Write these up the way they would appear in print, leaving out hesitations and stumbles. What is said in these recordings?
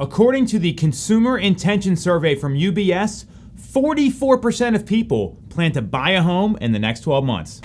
According to the Consumer Intention Survey from UBS, 44% of people plan to buy a home in the next 12 months.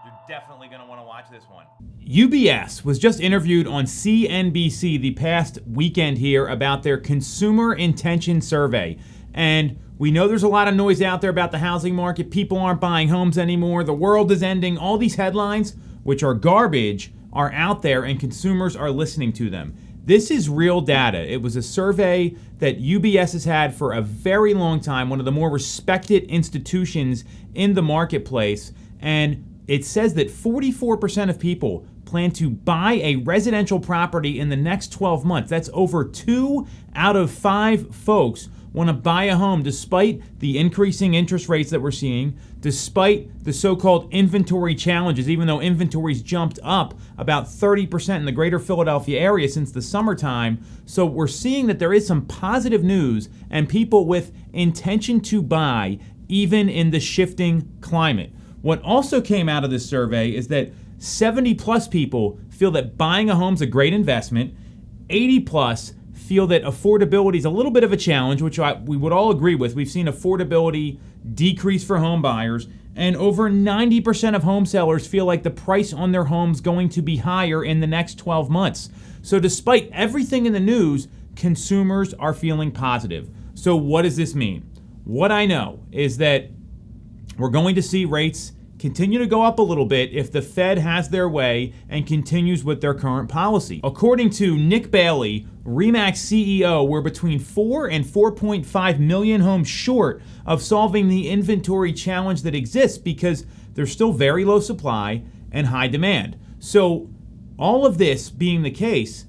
You're definitely going to want to watch this one. UBS was just interviewed on CNBC the past weekend here about their Consumer Intention Survey. And we know there's a lot of noise out there about the housing market. People aren't buying homes anymore. The world is ending. All these headlines, which are garbage, are out there and consumers are listening to them. This is real data. It was a survey that UBS has had for a very long time, one of the more respected institutions in the marketplace. And it says that 44% of people plan to buy a residential property in the next 12 months. That's over 2 out of 5 folks want to buy a home despite the increasing interest rates that we're seeing, despite the so-called inventory challenges, even though inventory's jumped up about 30% in the greater Philadelphia area since the summertime. So we're seeing that there is some positive news and people with intention to buy, even in the shifting climate. What also came out of this survey is that 70 plus people feel that buying a home is a great investment. 80 plus feel that affordability is a little bit of a challenge, which we would all agree with. We've seen affordability decrease for home buyers, and over 90% of home sellers feel like the price on their home's going to be higher in the next 12 months. So despite everything in the news, consumers are feeling positive. So what does this mean? What I know is that we're going to see rates continue to go up a little bit if the Fed has their way and continues with their current policy. According to Nick Bailey, RE/MAX CEO, we're between 4 and 4.5 million homes short of solving the inventory challenge that exists because there's still very low supply and high demand. So all of this being the case,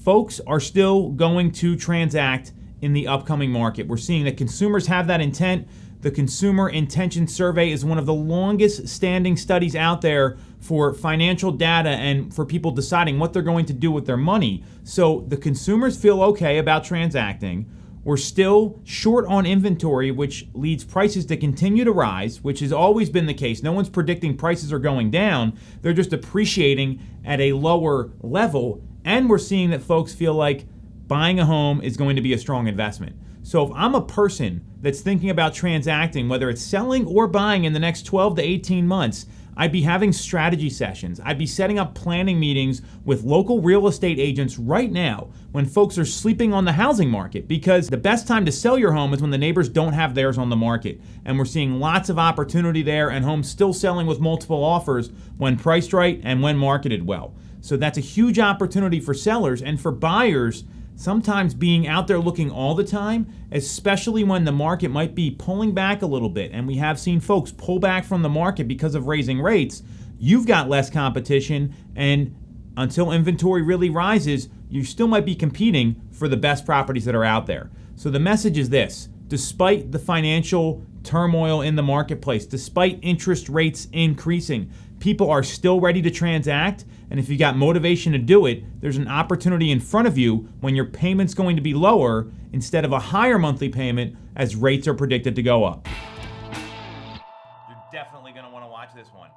folks are still going to transact in the upcoming market. We're seeing that consumers have that intent. The Consumer Intention Survey is one of the longest standing studies out there for financial data and for people deciding what they're going to do with their money. So the consumers feel okay about transacting. We're still short on inventory, which leads prices to continue to rise, which has always been the case. No one's predicting prices are going down. They're just appreciating at a lower level. And we're seeing that folks feel like buying a home is going to be a strong investment. So if I'm a person that's thinking about transacting, whether it's selling or buying in the next 12 to 18 months, I'd be having strategy sessions. I'd be setting up planning meetings with local real estate agents right now when folks are sleeping on the housing market, because the best time to sell your home is when the neighbors don't have theirs on the market. And we're seeing lots of opportunity there and homes still selling with multiple offers when priced right and when marketed well. So that's a huge opportunity for sellers, and for buyers, sometimes being out there looking all the time, especially when the market might be pulling back a little bit, and we have seen folks pull back from the market because of raising rates, you've got less competition, and until inventory really rises, you still might be competing for the best properties that are out there. So the message is this: despite the financial turmoil in the marketplace, despite interest rates increasing, people are still ready to transact. And if you got motivation to do it, there's an opportunity in front of you when your payment's going to be lower instead of a higher monthly payment as rates are predicted to go up. You're definitely going to want to watch this one.